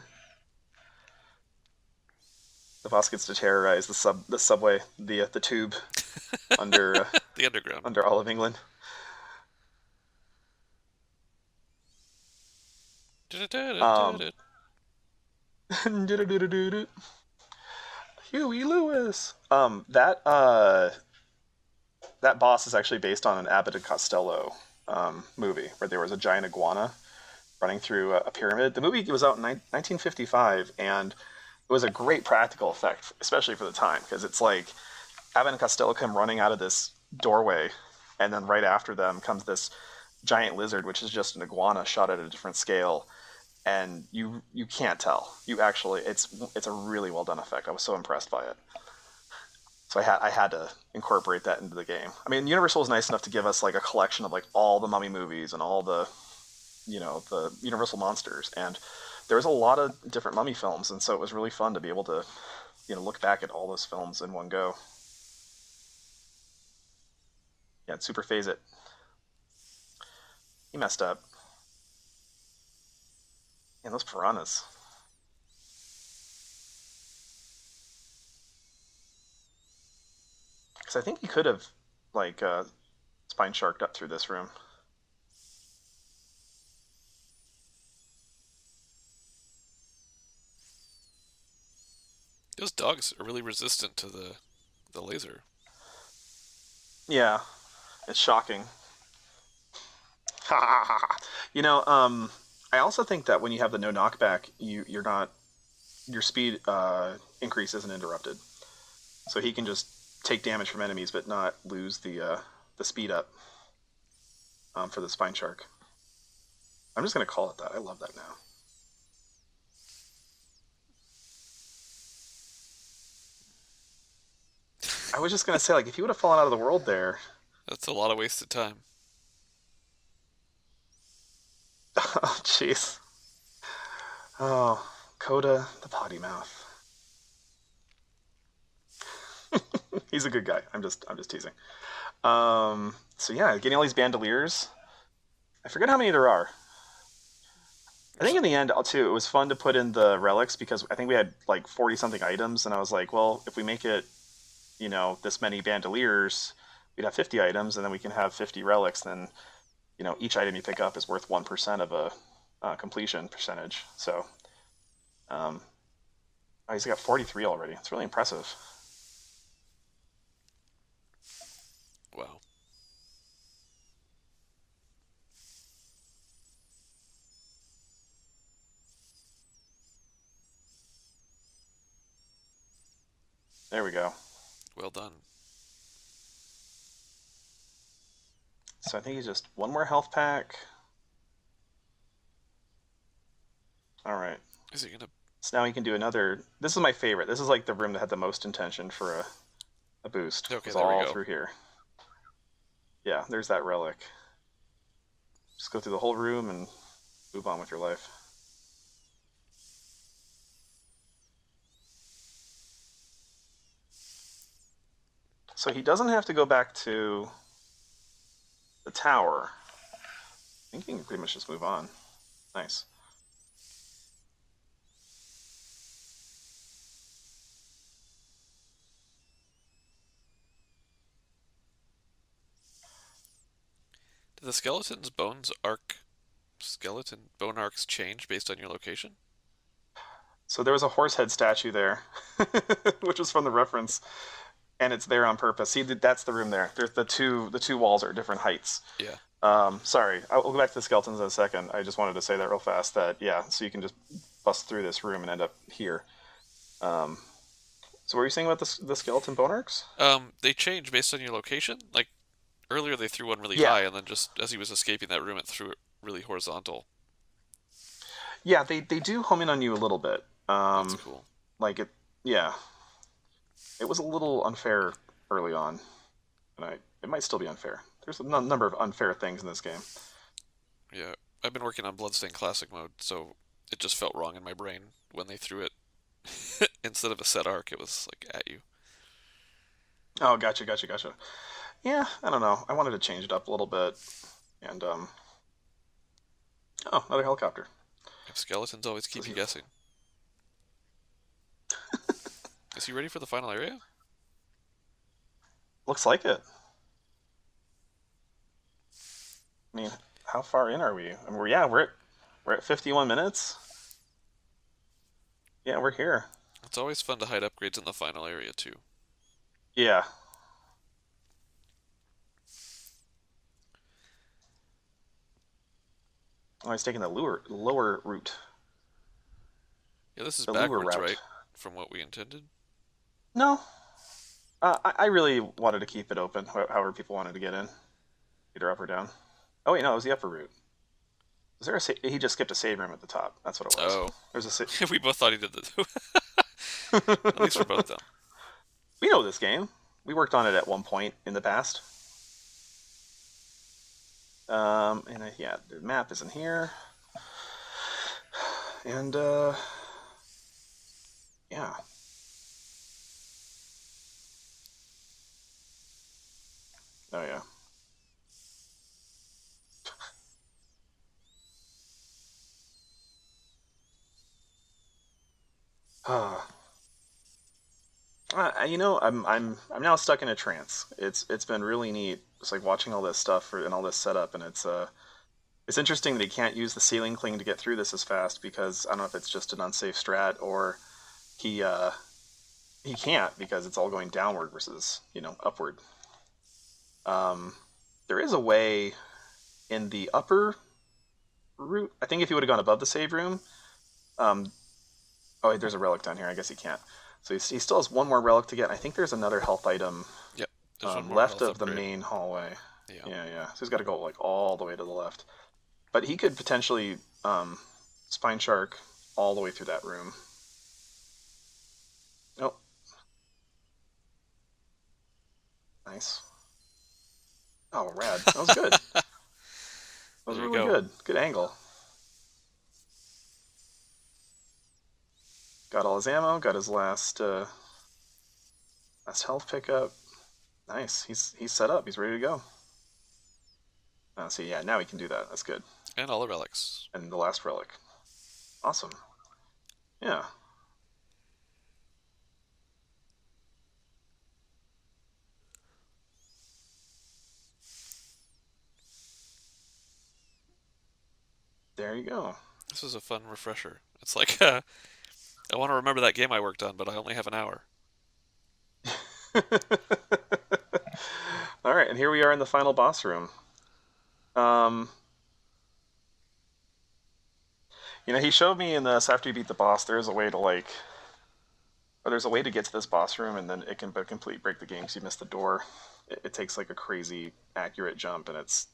The boss gets to terrorize the subway, the tube under The underground. under all of England. Um, Huey Lewis. That boss is actually based on an Abbott and Costello movie where there was a giant iguana running through a pyramid. The movie was out in 1955, and it was a great practical effect, especially for the time, because it's like Abbott and Costello come running out of this doorway, and then right after them comes this giant lizard, which is just an iguana shot at a different scale, and you can't tell. You actually, it's a really well done effect. I was so impressed by it. So I had to incorporate that into the game. I mean, Universal was nice enough to give us like a collection of like all the Mummy movies and all the the Universal monsters, and there was a lot of different Mummy films, and so it was really fun to be able to look back at all those films in one go. Yeah, super phase it. He messed up. And those piranhas. Because I think he could have like spine sharked up through this room. Those dogs are really resistant to the laser. Yeah, it's shocking. I also think that when you have the no knockback, you're not your speed increase isn't interrupted, so he can just take damage from enemies but not lose the speed up for the spine shark. I'm just gonna call it that. I love that now. I was just gonna say, like, if he would have fallen out of the world there. That's a lot of wasted time. Oh, jeez. Oh, Coda the potty mouth. He's a good guy. I'm just teasing. So yeah, getting all these bandoliers. I forget how many there are. I think in the end, too, it was fun to put in the relics because I think we had like 40 something items, and I was like, well, if we make it, this many bandoliers, we'd have 50 items, and then we can have 50 relics. Then, each item you pick up is worth 1% of a completion percentage. So, oh, he's got 43 already. It's really impressive. Wow. There we go. Well done. So I think he's just one more health pack. All right. Is he gonna? So now he can do another. This is my favorite. This is like the room that had the most intention for a boost. Okay, It's there we all go. through here. Yeah, there's that relic. Just go through the whole room and move on with your life. So he doesn't have to go back to the tower. I think he can pretty much just move on. Nice. Do the skeleton's bones arc Skeleton bone arcs change based on your location? So there was a horse head statue there, which was from the reference, and it's there on purpose. See, that's the room there. There's the two walls are at different heights. Yeah. Sorry, we'll go back to the skeletons in a second. I just wanted to say that real fast. That yeah, so you can just bust through this room and end up here. Um, so what were you saying about the skeleton bone arcs? They change based on your location. Like earlier, they threw one really Yeah, high, and then just as he was escaping that room, it threw it really horizontal. yeah, they do home in on you a little bit. That's cool. Like it, yeah, it was a little unfair early on, and it might still be unfair. There's a number of unfair things in this game. Yeah, I've been working on Bloodstained Classic mode, so it just felt wrong in my brain when they threw it. Instead of a set arc, it was like at you. Oh, gotcha, gotcha, gotcha. Yeah, I don't know. I wanted to change it up a little bit, and oh, another helicopter. If skeletons always So keep you guessing. Is he ready for the final area? looks like it. I mean, how far in are we? I mean, we're at 51 minutes. Yeah, we're here. It's always fun to hide upgrades in the final area too. Yeah. Oh, he's taking the lower route, Yeah, this is the lure backwards, route. right? From what we intended. No, I really wanted to keep it open. However, people wanted to get in, either up or down. Oh wait, no, it was the upper route. Was there he just skipped a save room at the top? That's what it was. Oh, There's we both thought he did that. At least for both of them. we know this game. We worked on it at one point in the past. And yeah, the map isn't here. And yeah. Oh yeah. I'm now stuck in a trance. It's been really neat. It's like watching all this stuff and all this setup, and it's interesting that he can't use the ceiling cling to get through this as fast because I don't know if it's just an unsafe strat or he uh he can't because it's all going downward versus upward. Um, there is a way in the upper route. I think if he would have gone above the save room, um, oh, wait, there's a relic down here. I guess he can't. So he still has one more relic to get. I think there's another health item Yep. There's one more left health of the upgrade. main hallway. Yeah. Yeah, yeah. So he's got to go like all the way to the left. But he could potentially spine shark all the way through that room. Oh, nice. Oh, rad. That was good. That was There you really go. good. Good angle. Got all his ammo. Got his last health pickup. Nice. He's set up. He's ready to go. See, yeah, now he can do that. That's good. And all the relics. And the last relic. Awesome. Yeah. There you go. This was a fun refresher. It's like, I want to remember that game I worked on, but I only have an hour. All right, and here we are in the final boss room. Um, he showed me in this after you beat the boss, there's a way to or there's a way to get to this boss room, and then it can complete break the game because you missed the door. It takes like a crazy accurate jump, and it's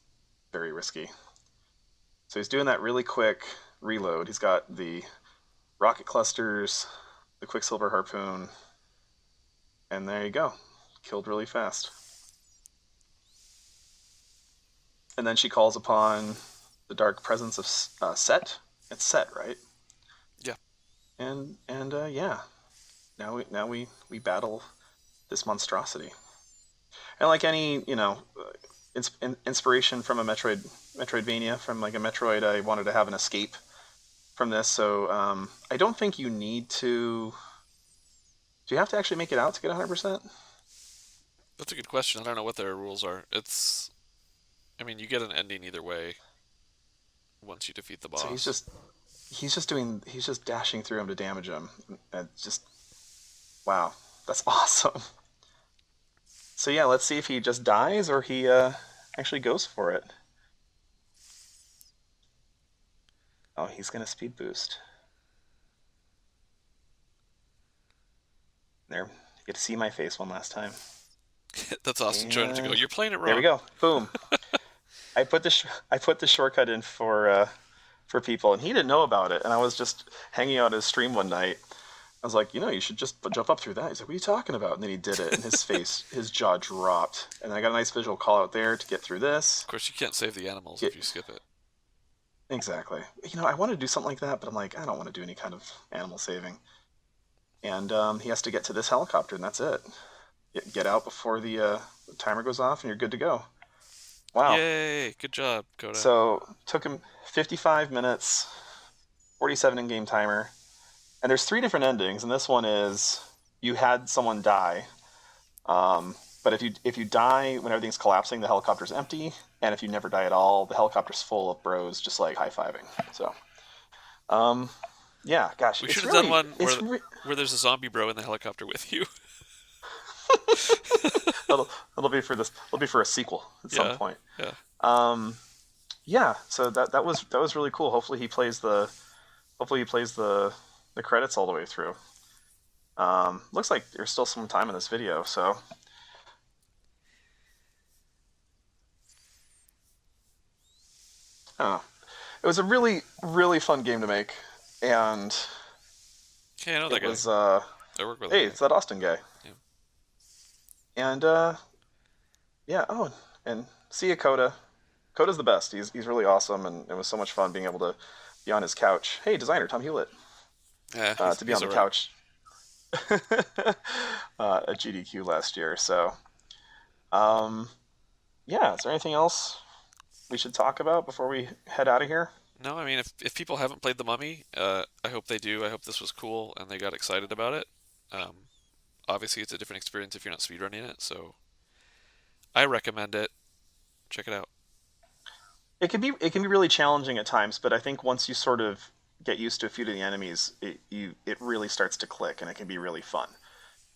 very risky. So he's doing that really quick reload. He's got the rocket clusters, the Quicksilver harpoon, and there you go. Killed really fast. And then she calls upon the dark presence of Set. It's Set, right? Yeah. And yeah, now we battle this monstrosity. And like any inspiration from a Metroidvania, from like a Metroid, I wanted to have an escape from this. So I don't think you need to. Do you have to actually make it out to get 100%? That's a good question. I don't know what their rules are. I mean, you get an ending either way. once you defeat the So boss. he's just dashing through him to damage him. And just wow, that's awesome. So yeah, let's see if he just dies or he actually goes for it. Oh, he's gonna speed boost. There, you get to see my face one last time. That's Austin trying to go. And You're playing it there we wrong. go. Boom. I put the shortcut in for people, and he didn't know about it. And I was just hanging out his stream one night. I was like, you should just jump up through that. He's like, what are you talking about? And then he did it, and his jaw dropped. And I got a nice visual call out there to get through this. Of course, you can't save the animals Get if you skip it. exactly. I want to do something like that, but I'm like, I don't want to do any kind of animal saving. And he has to get to this helicopter, and that's it. Get out before the timer goes off, and you're good to go. Wow. Yay! Good job, Coda. So took him 55 minutes, 47 in-game timer, and there's three different endings. And this one is you had someone die, but if you die when everything's collapsing, the helicopter's empty, and if you never die at all, the helicopter's full of bros just like high-fiving. So, yeah, gosh, We it's should have done really one where there's a zombie bro in the helicopter with you. it'll be for this. It'll be for a sequel at some Yeah, point. yeah. Um, yeah, so that was really cool. Hopefully he plays the credits all the way through. Looks like there's still some time in this video, so I don't know. It was a really really fun game to make, and Okay, I know that it guy. was I work with that hey, guy. it's that Austin guy, Yeah. and yeah. Oh, and see ya, Coda. Coda's the best. He's really awesome, and it was so much fun being able to be on his couch. Hey, designer Tom Hewlett, Yeah, to be he's on the alright. couch at GDQ last year. So, um, yeah. Is there anything else we should talk about before we head out of here? No, I mean, if people haven't played The Mummy, I hope they do. I hope this was cool and they got excited about it. Um, Obviously, it's a different experience if you're not speedrunning it, so I recommend it. Check it out. It can be really challenging at times, but I think once you sort of get used to a few of the enemies, it really starts to click, and it can be really fun.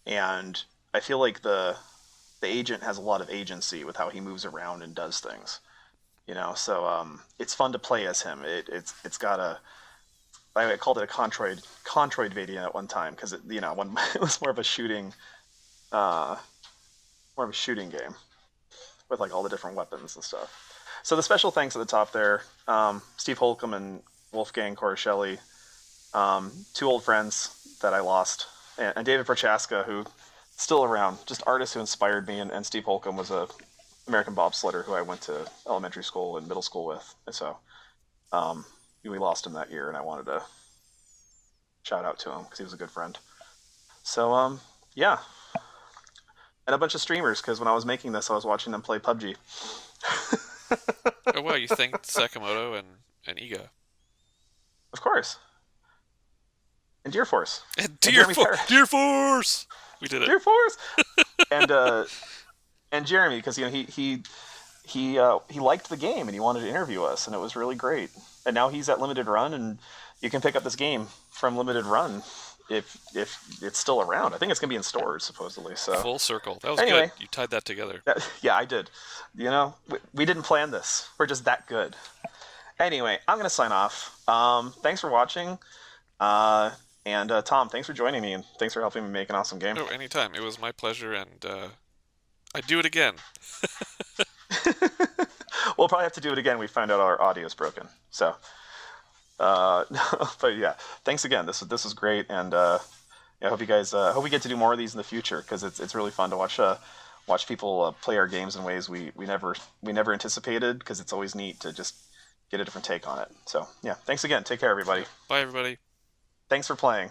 And I feel like the agent has a lot of agency with how he moves around and does things. So it's fun to play as him. It's got a I called it a Controidvania at one time because when it was uh, more of a shooting game with like all the different weapons and stuff. So the special thanks at the top there, Steve Holcomb and Wolfgang Koroshelli, two old friends that I lost, and David Prochaska, who still around, just artists who inspired me, and Steve Holcomb was a American bobsledder who I went to elementary school and middle school with. And so we lost him that year, and I wanted to shout out to him because he was a good friend. So yeah, and a bunch of streamers because when I was making this, I was watching them play PUBG. Oh wow, you thanked Sakamoto and Iga. Of course, and Deer Force, And and Jeremy Parrish. Deer Force! We did it. Deer Force, and Jeremy because he liked the game and he wanted to interview us, and it was really great. And now he's at Limited Run, and you can pick up this game from Limited Run if it's still around. I think it's gonna be in stores supposedly. So Full circle. That was good. anyway, You tied that together. yeah, I did. We didn't plan this. We're just that good. Anyway, I'm gonna sign off. Thanks for watching, and Tom, thanks for joining me, and thanks for helping me make an awesome game. Oh, anytime. It was my pleasure, and I'd do it again. We'll probably have to do it again. We find out our audio's broken. So, but yeah, thanks again. This was great, and yeah, I hope you guys hope we get to do more of these in the future because it's really fun to watch people play our games in ways we never anticipated because it's always neat to just get a different take on it. So yeah, thanks again. Take care, everybody. Bye, everybody. Thanks for playing.